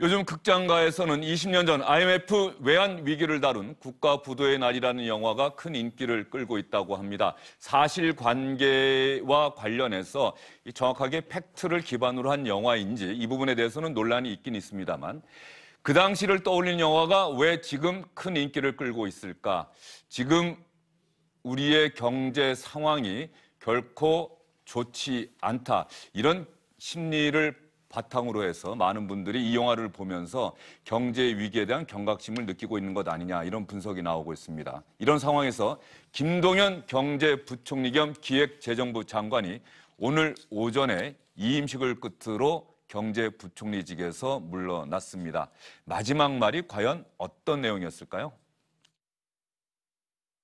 요즘 극장가에서는 20년 전 IMF 외환 위기를 다룬 국가 부도의 날이라는 영화가 큰 인기를 끌고 있다고 합니다. 사실관계와 관련해서 정확하게 팩트를 기반으로 한 영화인지 이 부분에 대해서는 논란이 있긴 있습니다만 그 당시를 떠올리는 영화가 왜 지금 큰 인기를 끌고 있을까? 지금 우리의 경제 상황이 결코 좋지 않다. 이런 심리를 바탕으로 해서 많은 분들이 이 영화를 보면서 경제 위기에 대한 경각심을 느끼고 있는 것 아니냐 이런 분석이 나오고 있습니다. 이런 상황에서 김동연 경제부총리 겸 기획재정부 장관이 오늘 오전에 이임식을 끝으로 경제부총리직에서 물러났습니다. 마지막 말이 과연 어떤 내용이었을까요?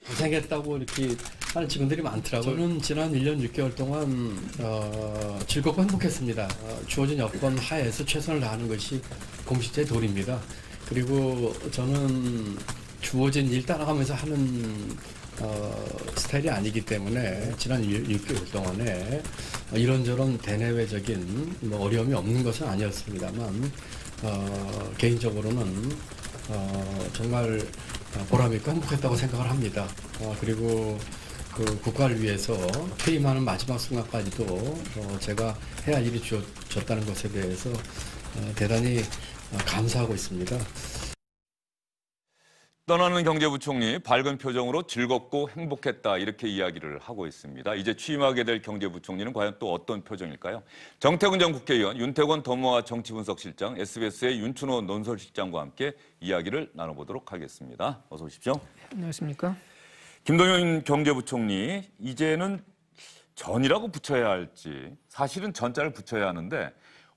고생했다고 이렇게 하는 직원들이 많더라고요. 저는 지난 1년 6개월 동안 즐겁고 행복했습니다. 주어진 여건 하에서 최선을 다하는 것이 공식 제 도리입니다. 그리고 저는 주어진 일 따라가면서 하는 스타일이 아니기 때문에 지난 6개월 동안에 이런저런 대내외적인 어려움이 없는 것은 아니었습니다만 개인적으로는 정말 보람있고 행복했다고 생각을 합니다. 그리고 그 국가를 위해서 퇴임하는 마지막 순간까지도 제가 해야 할 일이 주어졌다는 것에 대해서 대단히 감사하고 있습니다. 떠나는 경제부총리 밝은 표정으로 즐겁고 행복했다 이렇게 이야기를 하고 있습니다. 이제 취임하게 될 경제부총리는 과연 또 어떤 표정일까요? 정태근 전 국회의원, 윤태권 더모아 정치분석실장, SBS의 윤춘호 논설실장과 함께 이야기를 나눠보도록 하겠습니다. 어서 오십시오. 안녕하십니까? 김동연 경제부총리, 이제는 전이라고 붙여야 할지 사실은 전자를 붙여야 하는데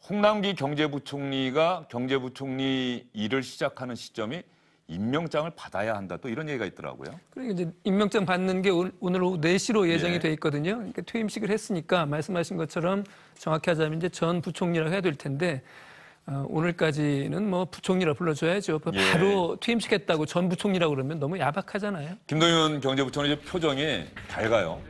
홍남기 경제부총리가 경제부총리 일을 시작하는 시점이 임명장을 받아야 한다. 또 이런 얘기가 있더라고요. 그러니까 이제 임명장 받는 게 오늘 오후 4시로 예정이 예. 돼 있거든요. 그러니까 퇴임식을 했으니까 말씀하신 것처럼 정확히 하자면 이제 전 부총리라고 해야 될 텐데 오늘까지는 뭐 부총리라 불러줘야죠. 바로 퇴임식 했다고 전 부총리라고 그러면 너무 야박하잖아요. 김동연 경제부총리 표정이 밝아요.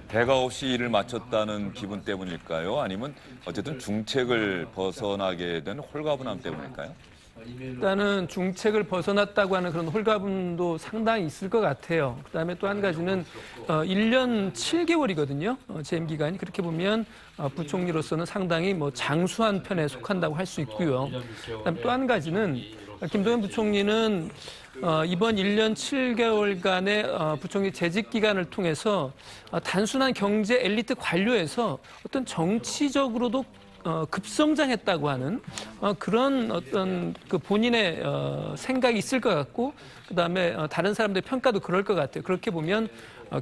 배가 없이 일을 마쳤다는 기분 때문일까요? 아니면 어쨌든 중책을 벗어나게 된 홀가분함 때문일까요? 일단은 중책을 벗어났다고 하는 그런 홀가분도 상당히 있을 것 같아요. 그다음에 또 한 가지는 1년 7개월이거든요. 재임 기간이. 그렇게 보면 부총리로서는 상당히 뭐 장수한 편에 속한다고 할 수 있고요. 그다음에 또 한 가지는 김동연 부총리는 이번 1년 7개월간의 부총리 재직 기간을 통해서 단순한 경제 엘리트 관료에서 어떤 정치적으로도 급성장했다고 하는 그런 어떤 그 본인의 생각이 있을 것 같고 그다음에 다른 사람들의 평가도 그럴 것 같아요. 그렇게 보면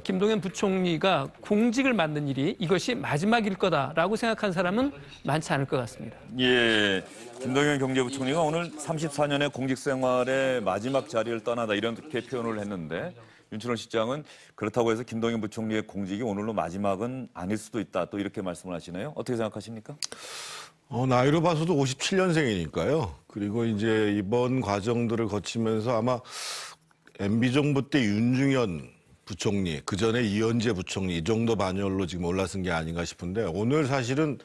김동연 부총리가 공직을 맡는 일이 이것이 마지막일 거다라고 생각한 사람은 많지 않을 것 같습니다. 예, 김동연 경제부총리가 오늘 34년의 공직 생활의 마지막 자리를 떠나다 이렇게 표현을 했는데 윤춘호 실장은 그렇다고 해서 김동연 부총리의 공직이 오늘로 마지막은 아닐 수도 있다. 또 이렇게 말씀을 하시네요. 어떻게 생각하십니까? 나이로 봐서도 57년생이니까요. 그리고 이제 이번 과정들을 거치면서 아마 MB정부 때 윤중현 부총리, 그전에 이현재 부총리 이 정도 반열로 지금 올라선 게 아닌가 싶은데 오늘 사실은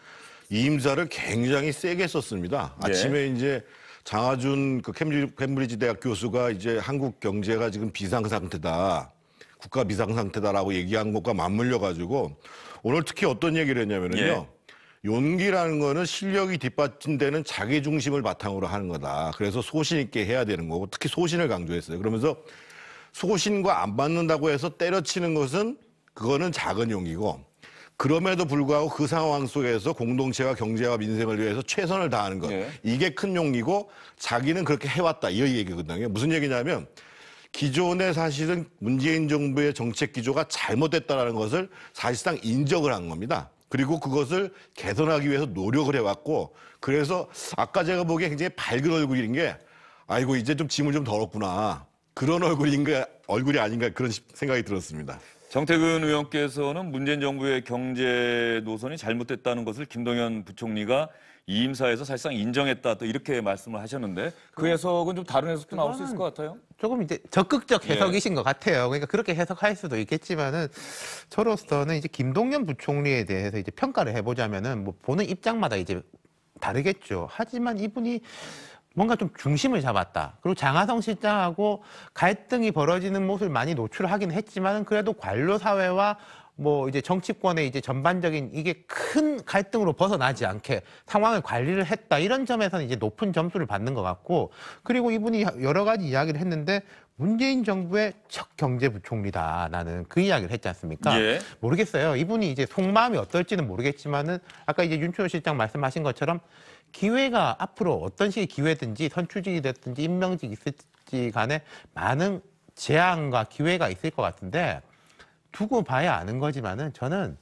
이임사를 굉장히 세게 썼습니다. 아침에 이제 장하준 그 캠브리지 대학 교수가 이제 한국 경제가 지금 비상상태다. 국가 비상상태다라고 얘기한 것과 맞물려 가지고 오늘 특히 어떤 얘기를 했냐면요. 용기라는 거는 실력이 뒷받침되는 자기 중심을 바탕으로 하는 거다. 그래서 소신 있게 해야 되는 거고 특히 소신을 강조했어요. 그러면서 소신과 안 맞는다고 해서 때려치는 것은 그거는 작은 용기고 그럼에도 불구하고 그 상황 속에서 공동체와 경제와 민생을 위해서 최선을 다하는 것. 이게 큰 용기고 자기는 그렇게 해왔다. 이 얘기거든요. 무슨 얘기냐면 기존에 사실은 문재인 정부의 정책 기조가 잘못됐다는 것을 사실상 인정을 한 겁니다. 그리고 그것을 개선하기 위해서 노력을 해왔고 그래서 아까 제가 보기에 굉장히 밝은 얼굴인 게 아이고 이제 좀 짐을 좀 덜었구나. 그런 얼굴이 아닌가 그런 생각이 들었습니다. 정태근 의원께서는 문재인 정부의 경제 노선이 잘못됐다는 것을 김동연 부총리가 이임사에서 사실상 인정했다 또 이렇게 말씀을 하셨는데 그 해석은 좀 다른 해석도 나올 수 있을 것 같아요. 조금 이제 적극적 해석이신 것 같아요. 그러니까 그렇게 해석할 수도 있겠지만은 저로서는 이제 김동연 부총리에 대해서 이제 평가를 해보자면은 뭐 보는 입장마다 이제 다르겠죠. 하지만 이분이 뭔가 좀 중심을 잡았다. 그리고 장하성 실장하고 갈등이 벌어지는 모습을 많이 노출하긴 했지만 그래도 관료 사회와 뭐 이제 정치권의 이제 전반적인 이게 큰 갈등으로 벗어나지 않게 상황을 관리를 했다. 이런 점에서는 이제 높은 점수를 받는 것 같고, 그리고 이분이 여러 가지 이야기를 했는데 문재인 정부의 첫 경제부총리다. 나는 그 이야기를 했지 않습니까? 예. 모르겠어요. 이분이 이제 속마음이 어떨지는 모르겠지만은 아까 이제 윤초호 실장 말씀하신 것처럼 기회가 앞으로 어떤 식의 기회든지 선출직이 됐든지 임명직이 있을지 간에 많은 제한과 기회가 있을 것 같은데 두고 봐야 아는 거지만은 저는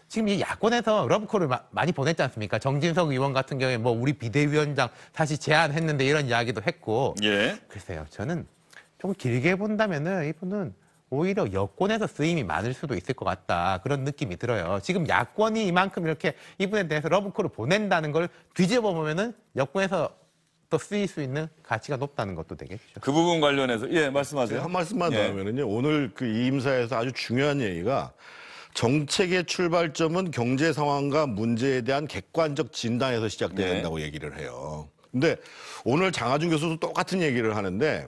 지금 이 야권에서 러브콜을 많이 보냈지 않습니까? 정진석 의원 같은 경우에 뭐 우리 비대위원장 다시 제안했는데 이런 이야기도 했고. 예. 글쎄요. 저는 좀 길게 본다면은 이분은 오히려 여권에서 쓰임이 많을 수도 있을 것 같다. 그런 느낌이 들어요. 지금 야권이 이만큼 이렇게 이분에 대해서 러브콜을 보낸다는 걸 뒤집어 보면은 여권에서 또 쓰일 수 있는 가치가 높다는 것도 되겠죠. 그 부분 관련해서 예, 말씀하세요. 한 말씀만 더 예. 하면은요. 오늘 그 이임사에서 아주 중요한 얘기가 정책의 출발점은 경제 상황과 문제에 대한 객관적 진단에서 시작돼야 된다고 얘기를 해요. 근데 오늘 장하준 교수도 똑같은 얘기를 하는데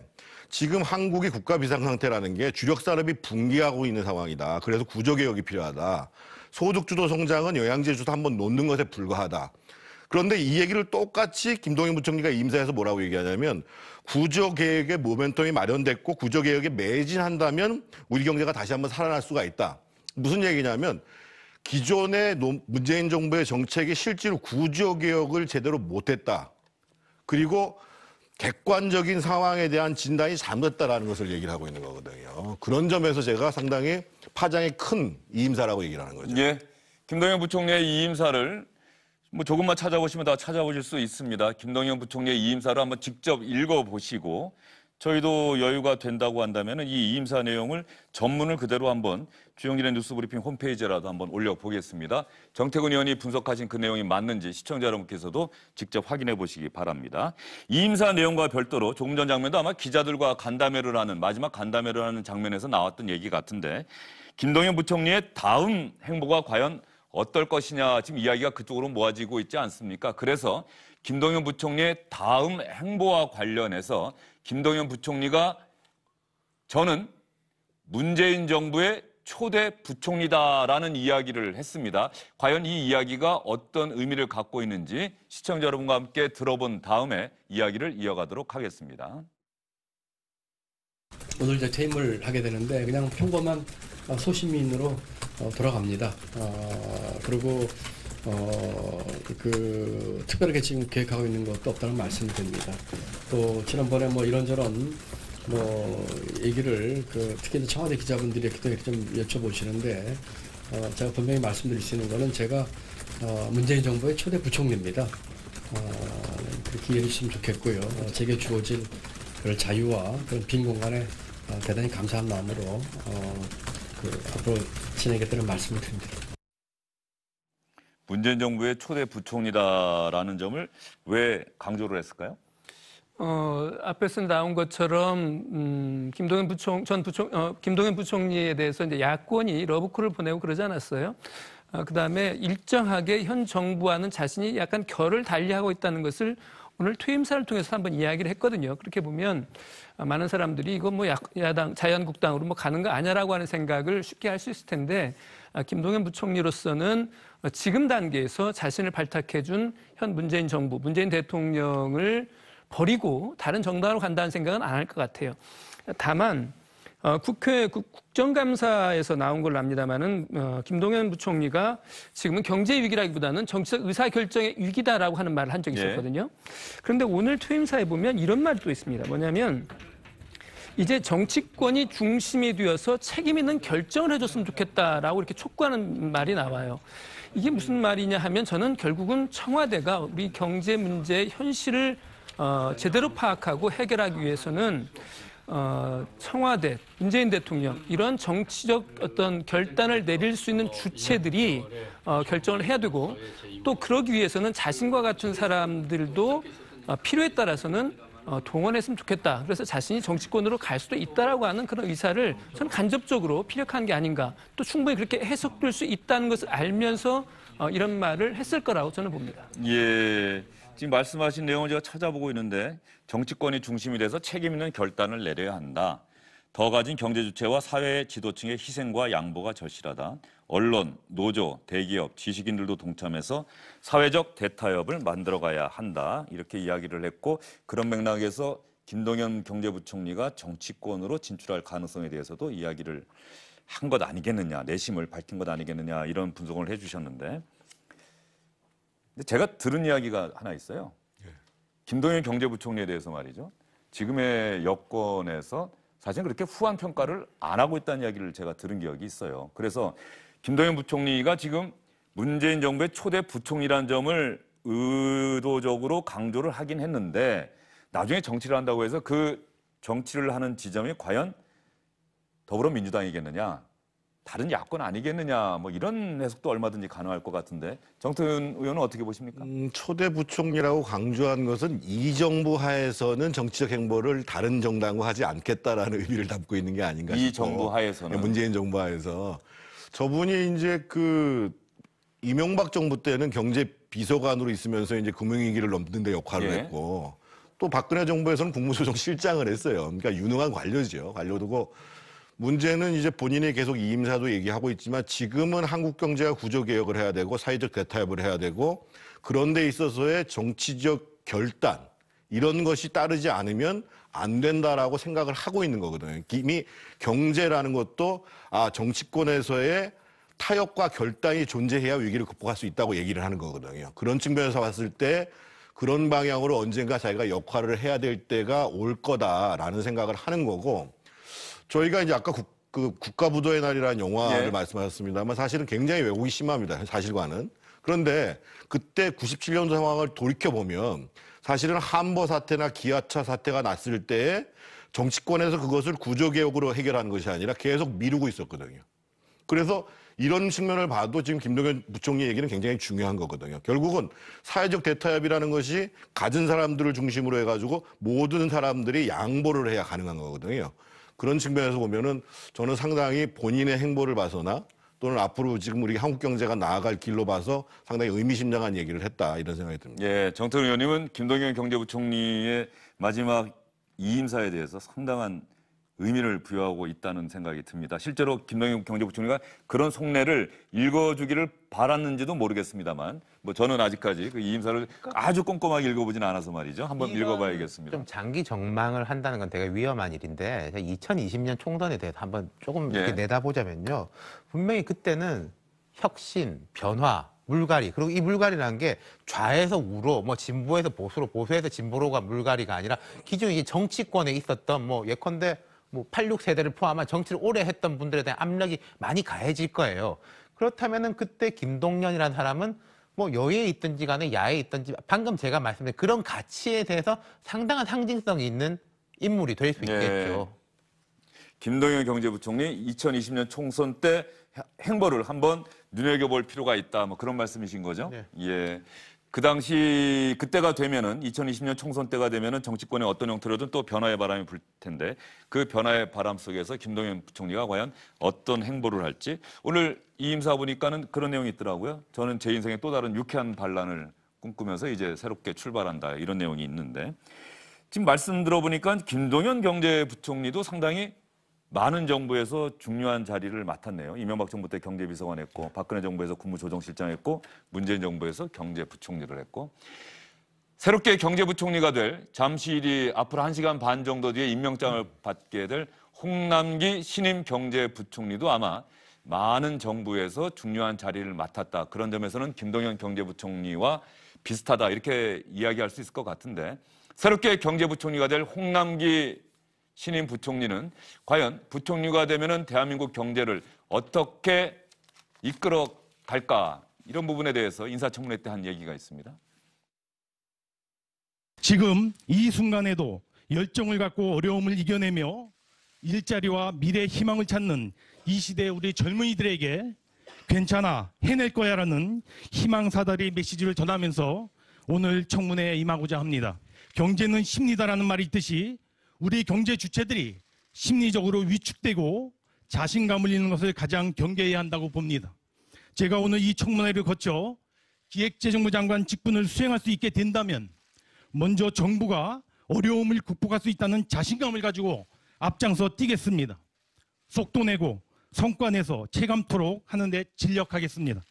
지금 한국이 국가 비상상태라는 게 주력 산업이 붕괴하고 있는 상황이다. 그래서 구조개혁이 필요하다. 소득주도 성장은 영양제주도 한번 놓는 것에 불과하다. 그런데 이 얘기를 똑같이 김동연 부총리가 임사에서 뭐라고 얘기하냐면 구조개혁의 모멘텀이 마련됐고 구조개혁에 매진한다면 우리 경제가 다시 한번 살아날 수가 있다. 무슨 얘기냐면 기존의 문재인 정부의 정책이 실제로 구조개혁을 제대로 못했다. 그리고 객관적인 상황에 대한 진단이 잘못됐다라는 것을 얘기를 하고 있는 거거든요. 그런 점에서 제가 상당히 파장이 큰 이임사라고 얘기를 하는 거죠. 예. 김동연 부총리의 이임사를 뭐 조금만 찾아보시면 다 찾아보실 수 있습니다. 김동연 부총리의 이임사를 한번 직접 읽어보시고 저희도 여유가 된다고 한다면 이 이임사 내용을 전문을 그대로 한번 주영진의 뉴스브리핑 홈페이지라도 한번 올려보겠습니다. 정태근 의원이 분석하신 그 내용이 맞는지 시청자 여러분께서도 직접 확인해 보시기 바랍니다. 이임사 내용과 별도로 조금 전 장면도 아마 기자들과 간담회를 하는 마지막 간담회를 하는 장면에서 나왔던 얘기 같은데 김동연 부총리의 다음 행보가 과연 어떨 것이냐 지금 이야기가 그쪽으로 모아지고 있지 않습니까? 그래서 김동연 부총리의 다음 행보와 관련해서 김동연 부총리가 저는 문재인 정부의 초대 부총리다라는 이야기를 했습니다. 과연 이 이야기가 어떤 의미를 갖고 있는지 시청자 여러분과 함께 들어본 다음에 이야기를 이어가도록 하겠습니다. 오늘 이제 퇴임을 하게 되는데 그냥 평범한 소시민으로 돌아갑니다. 그리고 특별하게 지금 계획하고 있는 것도 없다는 말씀을 드립니다. 또 지난번에 뭐 이런저런 얘기를 특히 청와대 기자분들이 좀 여쭤보시는데 제가 분명히 말씀드릴 수 있는 거는 제가 문재인 정부의 초대 부총리입니다. 그렇게 이해해 주시면 좋겠고요. 제게 주어진 그런 자유와 그런 빈 공간에 대단히 감사한 마음으로 앞으로 진행하겠다는 말씀을 드립니다. 문재인 정부의 초대 부총리다라는 점을 왜 강조를 했을까요? 앞에서 나온 것처럼 김동연 부총리에 대해서 이제 야권이 러브콜을 보내고 그러지 않았어요. 그다음에 일정하게 현 정부와는 자신이 약간 결을 달리하고 있다는 것을 오늘 퇴임사를 통해서 한번 이야기를 했거든요. 그렇게 보면 많은 사람들이 이거 뭐 야당 자유한국당으로 뭐 가는 거 아니냐라고 하는 생각을 쉽게 할 수 있을 텐데 김동연 부총리로서는 지금 단계에서 자신을 발탁해준 현 문재인 정부, 문재인 대통령을 버리고 다른 정당으로 간다는 생각은 안 할 것 같아요. 다만 국회 국정감사에서 나온 걸로 압니다마는 김동연 부총리가 지금은 경제 위기라기보다는 정치적 의사결정의 위기다라고 하는 말을 한 적이 있었거든요. 그런데 오늘 퇴임사에 보면 이런 말이 또 있습니다. 뭐냐면 이제 정치권이 중심이 되어서 책임 있는 결정을 해줬으면 좋겠다라고 이렇게 촉구하는 말이 나와요. 이게 무슨 말이냐 하면 저는 결국은 청와대가 우리 경제 문제의 현실을 제대로 파악하고 해결하기 위해서는 청와대, 문재인 대통령 이런 정치적 어떤 결단을 내릴 수 있는 주체들이 결정을 해야 되고 또 그러기 위해서는 자신과 같은 사람들도 필요에 따라서는 동원했으면 좋겠다. 그래서 자신이 정치권으로 갈 수도 있다라고 하는 그런 의사를 저는 간접적으로 피력한 게 아닌가. 또 충분히 그렇게 해석될 수 있다는 것을 알면서 이런 말을 했을 거라고 저는 봅니다. 예. 지금 말씀하신 내용을 제가 찾아보고 있는데 정치권이 중심이 돼서 책임 있는 결단을 내려야 한다. 더 가진 경제 주체와 사회 지도층의 희생과 양보가 절실하다. 언론, 노조, 대기업, 지식인들도 동참해서 사회적 대타협을 만들어가야 한다. 이렇게 이야기를 했고 그런 맥락에서 김동연 경제부총리가 정치권으로 진출할 가능성에 대해서도 이야기를 한 것 아니겠느냐, 내심을 밝힌 것 아니겠느냐 이런 분석을 해주셨는데 근데 제가 들은 이야기가 하나 있어요. 김동연 경제부총리에 대해서 말이죠. 지금의 여권에서 사실 그렇게 후한 평가를 안 하고 있다는 이야기를 제가 들은 기억이 있어요. 그래서 김동연 부총리가 지금 문재인 정부의 초대 부총리라는 점을 의도적으로 강조를 하긴 했는데 나중에 정치를 한다고 해서 그 정치를 하는 지점이 과연 더불어민주당이겠느냐, 다른 야권 아니겠느냐, 뭐 이런 해석도 얼마든지 가능할 것 같은데 정태훈 의원은 어떻게 보십니까? 초대 부총리라고 강조한 것은 이 정부 하에서는 정치적 행보를 다른 정당과 하지 않겠다라는 의미를 담고 있는 게 아닌가 싶어요. 이 정부 하에서는. 문재인 정부 하에서. 저분이 이제 그 이명박 정부 때는 경제 비서관으로 있으면서 이제 금융위기를 넘는 데 역할을 했고 또 박근혜 정부에서는 국무조정실장을 했어요. 그러니까 유능한 관료죠. 관료고 문제는 이제 본인이 계속 이 임사도 얘기하고 있지만 지금은 한국 경제가 구조개혁을 해야 되고 사회적 대타협을 해야 되고 그런 데 있어서의 정치적 결단 이런 것이 따르지 않으면 안 된다라고 생각을 하고 있는 거거든요. 이미 경제라는 것도 정치권에서의 타협과 결단이 존재해야 위기를 극복할 수 있다고 얘기를 하는 거거든요. 그런 측면에서 봤을 때 그런 방향으로 언젠가 자기가 역할을 해야 될 때가 올 거다라는 생각을 하는 거고 저희가 이제 아까 국가부도의 날이라는 영화를 말씀하셨습니다만 사실은 굉장히 왜곡이 심합니다. 사실과는. 그런데 그때 97년도 상황을 돌이켜보면 사실은 한보 사태나 기아차 사태가 났을 때에 정치권에서 그것을 구조개혁으로 해결하는 것이 아니라 계속 미루고 있었거든요. 그래서 이런 측면을 봐도 지금 김동연 부총리 얘기는 굉장히 중요한 거거든요. 결국은 사회적 대타협이라는 것이 가진 사람들을 중심으로 해가지고 모든 사람들이 양보를 해야 가능한 거거든요. 그런 측면에서 보면은 저는 상당히 본인의 행보를 봐서나 또는 앞으로 지금 우리 한국 경제가 나아갈 길로 봐서 상당히 의미심장한 얘기를 했다 이런 생각이 듭니다. 예, 정태훈 의원님은 김동연 경제부총리의 마지막 이임사에 대해서 상당한 의미를 부여하고 있다는 생각이 듭니다. 실제로 김동연 경제부총리가 그런 속내를 읽어주기를 바랐는지도 모르겠습니다만 뭐 저는 아직까지 그 이임사를 아주 꼼꼼하게 읽어보진 않아서 말이죠. 한번 읽어봐야겠습니다. 좀 장기 전망을 한다는 건 되게 위험한 일인데 2020년 총선에 대해서 한번 조금 이렇게 내다보자면요. 분명히 그때는 혁신, 변화, 물갈이 그리고 이 물갈이라는 게 좌에서 우로 뭐 진보에서 보수로 보수에서 진보로가 물갈이가 아니라 기존 이 정치권에 있었던 뭐 예컨대 뭐 86세대를 포함한 정치를 오래 했던 분들에 대한 압력이 많이 가해질 거예요. 그렇다면은 그때 김동연이라는 사람은 뭐 여에 있든지 간에 야에 있든지 방금 제가 말씀드린 그런 가치에 대해서 상당한 상징성이 있는 인물이 될 수 있겠죠. 김동연 경제부총리 2020년 총선 때 행보를 한번 눈여겨볼 필요가 있다. 뭐 그런 말씀이신 거죠? 네. 예. 그 당시 그때가 되면은 2020년 총선 때가 되면은 정치권의 어떤 형태로든 또 변화의 바람이 불 텐데 그 변화의 바람 속에서 김동연 부총리가 과연 어떤 행보를 할지 오늘 이 임사 보니까는 그런 내용이 있더라고요. 저는 제 인생에 또 다른 유쾌한 반란을 꿈꾸면서 이제 새롭게 출발한다 이런 내용이 있는데 지금 말씀 들어보니까 김동연 경제부총리도 상당히 많은 정부에서 중요한 자리를 맡았네요. 이명박 정부 때 경제비서관 했고 박근혜 정부에서 국무조정실장 했고 문재인 정부에서 경제부총리를 했고 새롭게 경제부총리가 될 잠시 뒤 앞으로 1시간 반 정도 뒤에 임명장을 받게 될 홍남기 신임 경제부총리도 아마 많은 정부에서 중요한 자리를 맡았다. 그런 점에서는 김동연 경제부총리와 비슷하다 이렇게 이야기할 수 있을 것 같은데 새롭게 경제부총리가 될 홍남기 신임 부총리는 과연 부총리가 되면은 대한민국 경제를 어떻게 이끌어 갈까 이런 부분에 대해서 인사청문회 때 한 얘기가 있습니다. 지금 이 순간에도 열정을 갖고 어려움을 이겨내며 일자리와 미래 희망을 찾는 이 시대의 우리 젊은이들에게 괜찮아 해낼 거야라는 희망사다리 메시지를 전하면서 오늘 청문회에 임하고자 합니다. 경제는 심리다라는 말이 있듯이 우리 경제 주체들이 심리적으로 위축되고 자신감을 잃는 것을 가장 경계해야 한다고 봅니다. 제가 오늘 이 청문회를 거쳐 기획재정부 장관 직분을 수행할 수 있게 된다면 먼저 정부가 어려움을 극복할 수 있다는 자신감을 가지고 앞장서 뛰겠습니다. 속도 내고 성과 내서 체감토록 하는 데 진력하겠습니다.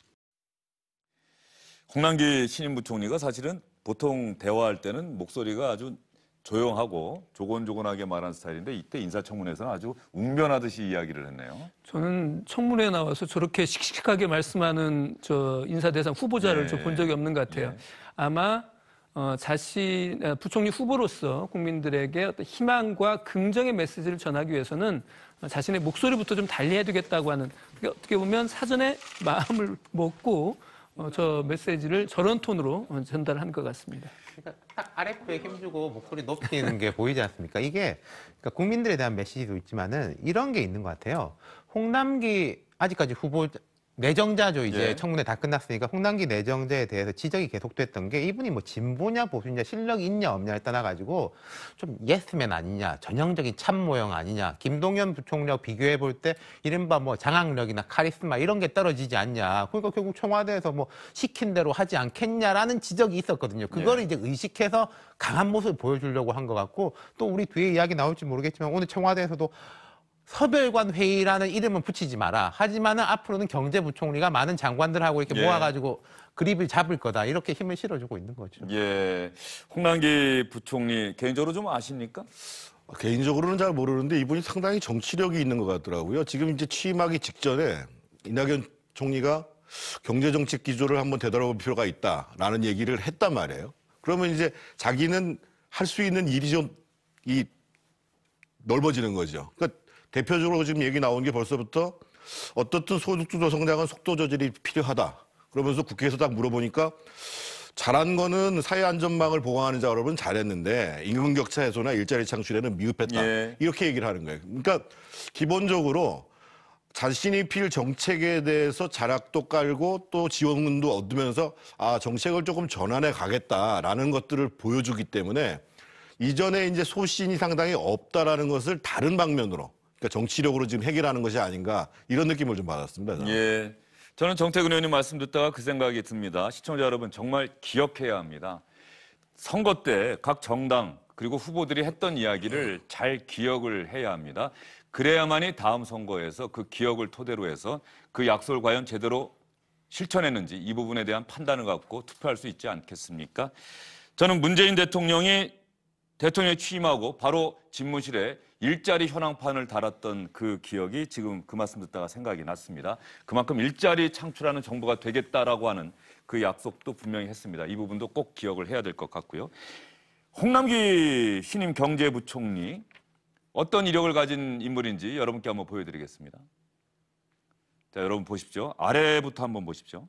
홍남기 신임 부총리가 사실은 보통 대화할 때는 목소리가 아주 조용하고 조곤조곤하게 말하는 스타일인데 이때 인사청문회에서는 아주 웅변하듯이 이야기를 했네요. 저는 청문회에 나와서 저렇게 씩씩하게 말씀하는 인사 대상 후보자를 본 적이 없는 것 같아요. 아마 부총리 후보로서 국민들에게 어떤 희망과 긍정의 메시지를 전하기 위해서는 자신의 목소리부터 좀 달리 해두겠다고 하는, 어떻게 보면 사전에 마음을 먹고 저 메시지를 저런 톤으로 전달한 것 같습니다. 그러니까 딱 아랫배에 힘주고 목소리 높이는 게 보이지 않습니까? 이게 그러니까 국민들에 대한 메시지도 있지만은 이런 게 있는 것 같아요. 홍남기 아직까지 후보 내정자죠. 이제 청문회 다 끝났으니까 홍남기 내정자에 대해서 지적이 계속됐던 게 이분이 뭐 진보냐 보수냐 실력이 있냐 없냐를 떠나가지고 좀 예스맨 아니냐, 전형적인 참모형 아니냐, 김동연 부총리하고 비교해 볼 때 이른바 뭐 장악력이나 카리스마 이런 게 떨어지지 않냐. 그러니까 결국 청와대에서 뭐 시킨 대로 하지 않겠냐라는 지적이 있었거든요. 그거를 이제 의식해서 강한 모습을 보여주려고 한 것 같고, 또 우리 뒤에 이야기 나올지 모르겠지만 오늘 청와대에서도 서별관 회의라는 이름은 붙이지 마라. 하지만은 앞으로는 경제부총리가 많은 장관들하고 이렇게 모아가지고 그립을 잡을 거다. 이렇게 힘을 실어주고 있는 거죠. 예, 홍남기 부총리 개인적으로 좀 아십니까? 개인적으로는 잘 모르는데 이분이 상당히 정치력이 있는 것 같더라고요. 지금 이제 취임하기 직전에 이낙연 총리가 경제정책 기조를 한번 되돌아볼 필요가 있다라는 얘기를 했단 말이에요. 그러면 이제 자기는 할 수 있는 일이 좀 넓어지는 거죠. 그러니까 대표적으로 지금 얘기 나온 게 벌써부터 어떻든 소득주도 성장은 속도 조절이 필요하다. 그러면서 국회에서 딱 물어보니까 잘한 거는 사회 안전망을 보강하는 작업은 잘했는데 임금 격차 해소나 일자리 창출에는 미흡했다. 이렇게 얘기를 하는 거예요. 그러니까 기본적으로 자신이 필 정책에 대해서 자락도 깔고 또 지원도 얻으면서 정책을 조금 전환해 가겠다라는 것들을 보여주기 때문에 이전에 이제 소신이 상당히 없다라는 것을 다른 방면으로, 그러니까 정치력으로 지금 해결하는 것이 아닌가 이런 느낌을 좀 받았습니다. 저는. 예, 저는 정태근 의원님 말씀 듣다가 그 생각이 듭니다. 시청자 여러분 정말 기억해야 합니다. 선거 때 각 정당 그리고 후보들이 했던 이야기를 잘 기억을 해야 합니다. 그래야만이 다음 선거에서 그 기억을 토대로 해서 그 약속을 과연 제대로 실천했는지 이 부분에 대한 판단을 갖고 투표할 수 있지 않겠습니까? 저는 문재인 대통령이 대통령이 취임하고 바로 집무실에 일자리 현황판을 달았던 그 기억이 지금 그 말씀 듣다가 생각이 났습니다. 그만큼 일자리 창출하는 정부가 되겠다라고 하는 그 약속도 분명히 했습니다. 이 부분도 꼭 기억을 해야 될 것 같고요. 홍남기 신임 경제부총리 어떤 이력을 가진 인물인지 여러분께 한번 보여드리겠습니다. 자, 여러분 보십시오. 아래부터 한번 보십시오.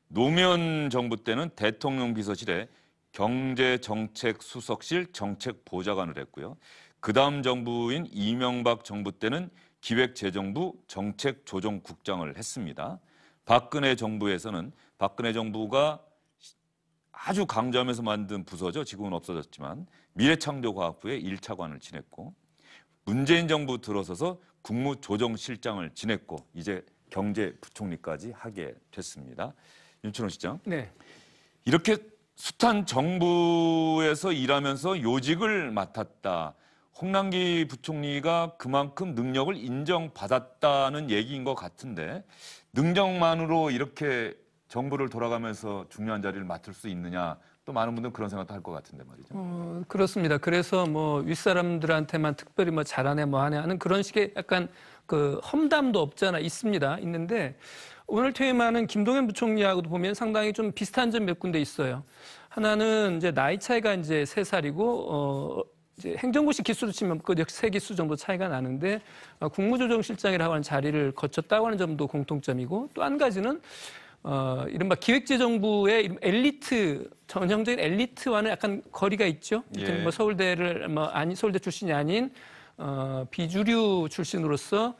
노무현 정부 때는 대통령 비서실에 경제정책수석실 정책보좌관을 했고요. 그 다음 정부인 이명박 정부 때는 기획재정부 정책조정국장을 했습니다. 박근혜 정부에서는 박근혜 정부가 아주 강조하면서 만든 부서죠. 지금은 없어졌지만 미래창조과학부의 1차관을 지냈고 문재인 정부 들어서서 국무조정실장을 지냈고 이제 경제부총리까지 하게 됐습니다. 윤춘호 시장. 네. 이렇게 숱한 정부에서 일하면서 요직을 맡았다. 홍남기 부총리가 그만큼 능력을 인정받았다는 얘기인 것 같은데 능력만으로 이렇게 정부를 돌아가면서 중요한 자리를 맡을 수 있느냐. 또 많은 분들은 그런 생각도 할 것 같은데 말이죠. 그렇습니다. 그래서 뭐 윗사람들한테만 특별히 뭐 잘하네 뭐 하네 하는 그런 식의 약간 그 험담도 없잖아 있습니다. 있는데 오늘 퇴임하는 김동연 부총리하고도 보면 상당히 좀 비슷한 점 몇 군데 있어요. 하나는 이제 나이 차이가 이제 3살이고 이제 행정고시 기수로 치면 그 3기수 정도 차이가 나는데 국무조정실장이라고 하는 자리를 거쳤다고 하는 점도 공통점이고 또 한 가지는 이른바 기획재정부의 엘리트, 전형적인 엘리트와는 약간 거리가 있죠. 뭐 서울대를 서울대 출신이 아닌 비주류 출신으로서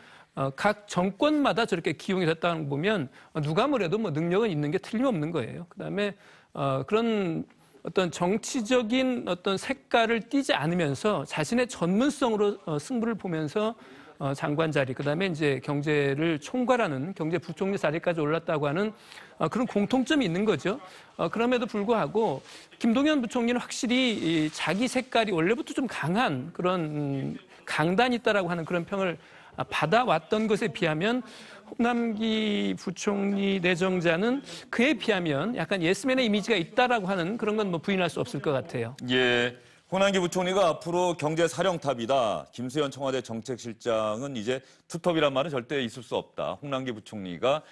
각 정권마다 저렇게 기용이 됐다는 거 보면 누가 뭐래도 뭐 능력은 있는 게 틀림없는 거예요. 그다음에 그런 어떤 정치적인 어떤 색깔을 띠지 않으면서 자신의 전문성으로 승부를 보면서 장관 자리, 그다음에 이제 경제를 총괄하는 경제부총리 자리까지 올랐다고 하는 그런 공통점이 있는 거죠. 그럼에도 불구하고 김동연 부총리는 확실히 이 자기 색깔이 원래부터 좀 강한 그런 강단이 있다라고 하는 그런 평을 받아왔던 것에 비하면 홍남기 부총리 내정자는 그에 비하면 약간 예스맨의 이미지가 있다라고 하는 그런 건 뭐 부인할 수 없을 것 같아요. 예. 홍남기 부총리가 앞으로 경제사령탑이다. 김수현 청와대 정책실장은 이제 투톱이란 말은 절대 있을 수 없다. 홍남기 부총리가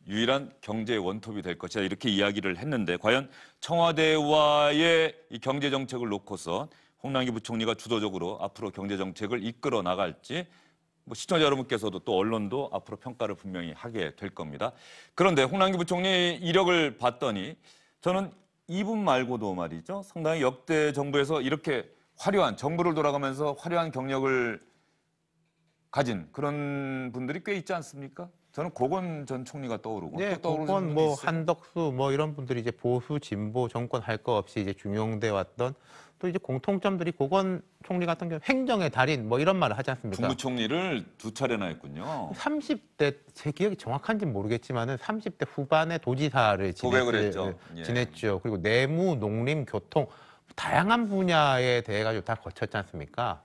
유일한 경제 원톱이 될 것이다. 이렇게 이야기를 했는데 과연 청와대와의 이 경제 정책을 놓고서 홍남기 부총리가 주도적으로 앞으로 경제 정책을 이끌어 나갈지 뭐 시청자 여러분께서도 또 언론도 앞으로 평가를 분명히 하게 될 겁니다. 그런데 홍남기 부총리 이력을 봤더니 저는 이분 말고도 말이죠. 상당히 역대 정부에서 이렇게 화려한 정부를 돌아가면서 화려한 경력을 가진 그런 분들이 꽤 있지 않습니까? 저는 고건 전 총리가 떠오르고 네, 또 떠오르는 고건 분이 뭐 있어요. 한덕수 뭐 이런 분들이 이제 보수 진보 정권 할 거 없이 이제 중용돼 왔던 또 이제 공통점들이 고건 총리 같은 경우 행정의 달인 뭐 이런 말을 하지 않습니까? 국무총리를 두 차례나 했군요. 30대 제 기억이 정확한지는 모르겠지만은 30대 후반에 도지사를 고백을 했죠. 예. 지냈죠. 그리고 내무, 농림, 교통 다양한 분야에 대해 가지고 다 거쳤지 않습니까?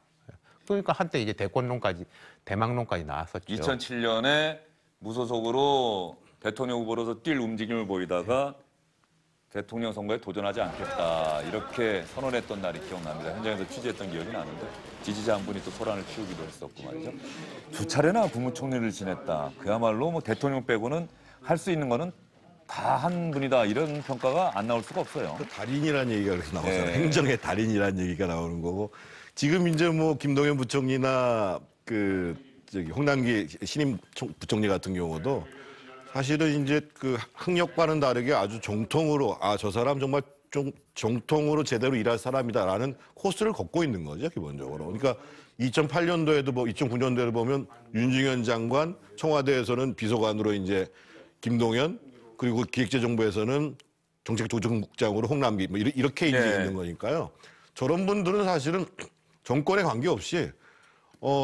그러니까 한때 이제 대권론까지 대망론까지 나왔었죠. 2007년에 무소속으로 대통령 후보로서 뛸 움직임을 보이다가 대통령 선거에 도전하지 않겠다 이렇게 선언했던 날이 기억납니다. 현장에서 취재했던 기억이 나는데 지지자 한 분이 또 소란을 피우기도 했었고 말이죠. 두 차례나 국무총리를 지냈다. 그야말로 뭐 대통령 빼고는 할 수 있는 거는 다 한 분이다 이런 평가가 안 나올 수가 없어요. 그 달인이라는 얘기가 그래서 나오잖아요. 네. 행정의 달인이라는 얘기가 나오는 거고 지금 이제 뭐 김동연 부총리나 그 저기 홍남기 신임 부총리 같은 경우도 사실은 이제 그 학력과는 다르게 아주 정통으로 저 사람 정말 좀 정통으로 제대로 일할 사람이다라는 코스를 걷고 있는 거죠 기본적으로. 그러니까 2008년도에도 2009년도에도 보면 윤중현 장관, 청와대에서는 비서관으로 이제 김동연 그리고 기획재정부에서는 정책조정국장으로 홍남기 뭐 이렇게 이제 네. 있는 거니까요. 저런 분들은 사실은 정권에 관계없이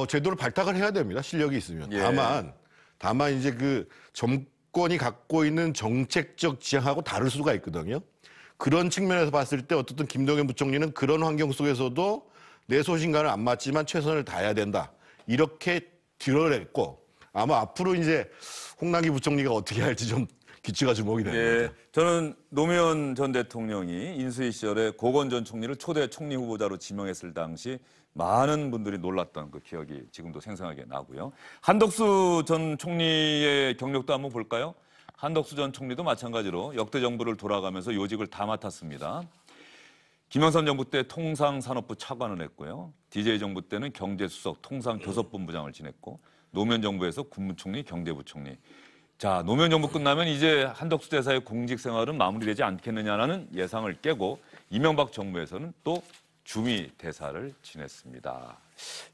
제도를 발탁을 해야 됩니다. 실력이 있으면. 예. 다만 이제 그 정권이 갖고 있는 정책적 지향하고 다를 수가 있거든요. 그런 측면에서 봤을 때 어떻든 김동연 부총리는 그런 환경 속에서도 내 소신과는 안 맞지만 최선을 다해야 된다. 이렇게 드러냈고 아마 앞으로 이제 홍남기 부총리가 어떻게 할지 좀 기치가 주목이 되는 예, 거죠. 저는 노무현 전 대통령이 인수위 시절에 고건 전 총리를 초대 총리 후보자로 지명했을 당시 많은 분들이 놀랐던 그 기억이 지금도 생생하게 나고요. 한덕수 전 총리의 경력도 한번 볼까요? 한덕수 전 총리도 마찬가지로 역대 정부를 돌아가면서 요직을 다 맡았습니다. 김영삼 정부 때 통상산업부 차관을 했고요. DJ 정부 때는 경제수석, 통상교섭본부장을 지냈고 노무현 정부에서 국무총리, 경제부총리. 자, 노무현 정부 끝나면 이제 한덕수 대사의 공직 생활은 마무리되지 않겠느냐라는 예상을 깨고 이명박 정부에서는 또 주미 대사를 지냈습니다.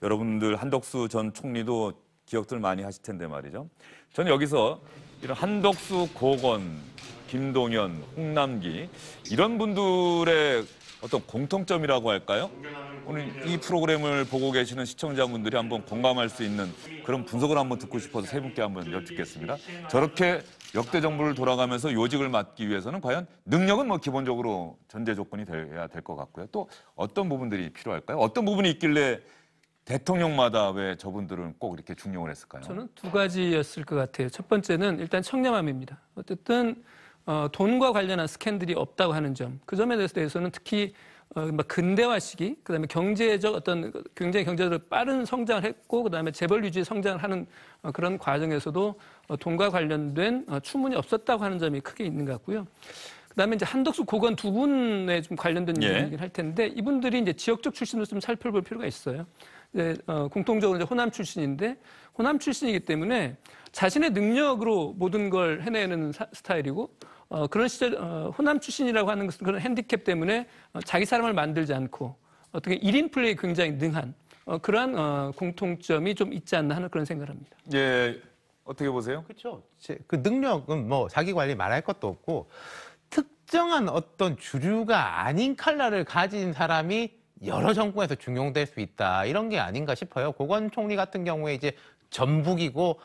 여러분들 한덕수 전 총리도 기억들 많이 하실 텐데 말이죠. 저는 여기서 이런 한덕수, 고건, 김동연, 홍남기 이런 분들의 어떤 공통점이라고 할까요? 오늘 이 프로그램을 보고 계시는 시청자분들이 한번 공감할 수 있는 그런 분석을 한번 듣고 싶어서 세 분께 한번 여쭙겠습니다. 저렇게 역대 정부를 돌아가면서 요직을 맡기 위해서는 과연 능력은 뭐 기본적으로 전제 조건이 돼야 될 것 같고요. 또 어떤 부분들이 필요할까요? 어떤 부분이 있길래 대통령마다 왜 저분들은 꼭 이렇게 중용을 했을까요? 저는 두 가지였을 것 같아요. 첫 번째는 일단 청렴함입니다. 어쨌든 돈과 관련한 스캔들이 없다고 하는 점, 그 점에 대해서는 특히 근대화 시기, 그다음에 경제적 어떤 굉장히 경제적으로 빠른 성장을 했고, 그다음에 재벌 위주의 성장을 하는 그런 과정에서도 돈과 관련된 추문이 없었다고 하는 점이 크게 있는 것 같고요. 그다음에 이제 한덕수, 고건 두 분에 좀 관련된 얘기긴 할 텐데 이분들이 이제 지역적 출신으로 좀 살펴볼 필요가 있어요. 이제 공통적으로 이제 호남 출신인데 호남 출신이기 때문에 자신의 능력으로 모든 걸 해내는 스타일이고 그런 시절 호남 출신이라고 하는 것은 그런 핸디캡 때문에 자기 사람을 만들지 않고 어떻게 1인 플레이에 굉장히 능한 그러한 공통점이 좀 있지 않나 하는 그런 생각을 합니다. 예, 어떻게 보세요? 그렇죠. 그 능력은 뭐 자기 관리 말할 것도 없고 특정한 어떤 주류가 아닌 컬러를 가진 사람이 여러 정권에서 중용될 수 있다. 이런 게 아닌가 싶어요. 고건 총리 같은 경우에 이제 전북이고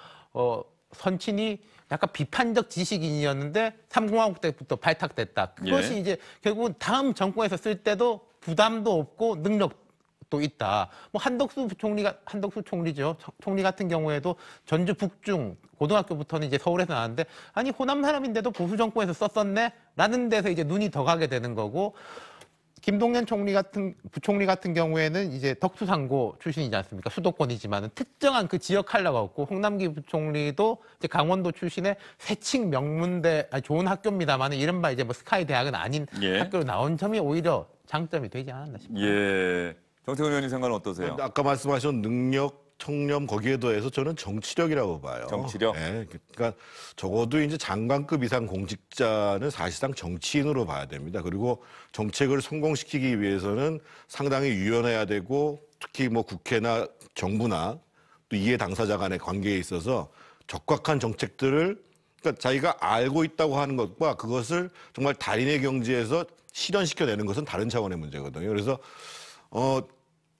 선친이 약간 비판적 지식인이었는데 삼공화국 때부터 발탁됐다. 그것이 예. 이제 결국은 다음 정권에서 쓸 때도 부담도 없고 능력도 있다. 뭐 한덕수 총리죠. 총리 같은 경우에도 전주 북중 고등학교부터는 이제 서울에서 나왔는데 아니 호남 사람인데도 보수 정권에서 썼었네? 라는 데서 이제 눈이 더 가게 되는 거고 김동연 부총리 같은 경우에는 이제 덕수상고 출신이지 않습니까? 수도권이지만은 특정한 그 지역 컬러가 없고 홍남기 부총리도 이제 강원도 출신의 세칭 명문대 좋은 학교입니다만은 이른바 이제 뭐 스카이 대학은 아닌 예. 학교로 나온 점이 오히려 장점이 되지 않았나 싶습니다. 예. 정태근 의원님 생각은 어떠세요? 아까 말씀하신 능력, 청렴 거기에 더해서 저는 정치력이라고 봐요. 정치력? 네, 그러니까 적어도 이제 장관급 이상 공직자는 사실상 정치인으로 봐야 됩니다. 그리고 정책을 성공시키기 위해서는 상당히 유연해야 되고 특히 뭐 국회나 정부나 또 이해 당사자 간의 관계에 있어서 적확한 정책들을 그러니까 자기가 알고 있다고 하는 것과 그것을 정말 달인의 경지에서 실현시켜내는 것은 다른 차원의 문제거든요. 그래서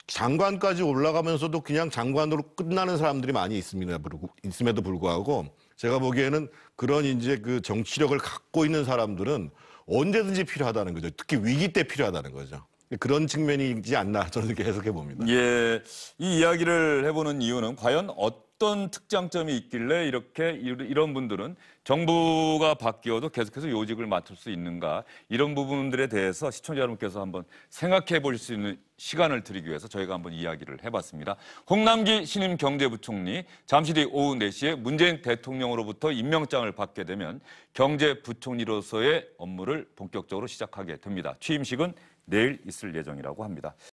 장관까지 올라가면서도 그냥 장관으로 끝나는 사람들이 많이 있음에도 불구하고 제가 보기에는 그런 이제 그 정치력을 갖고 있는 사람들은 언제든지 필요하다는 거죠. 특히 위기 때 필요하다는 거죠. 그런 측면이지 않나 저는 이렇게 해석해 봅니다. 예, 이 이야기를 해보는 이유는 과연 어떤 특장점이 있길래 이런 분들은 정부가 바뀌어도 계속해서 요직을 맡을 수 있는가 이런 부분들에 대해서 시청자 여러분께서 한번 생각해 볼 수 있는 시간을 드리기 위해서 저희가 한번 이야기를 해봤습니다. 홍남기 신임 경제부총리 잠시 뒤 오후 4시에 문재인 대통령으로부터 임명장을 받게 되면 경제부총리로서의 업무를 본격적으로 시작하게 됩니다. 취임식은 내일 있을 예정이라고 합니다.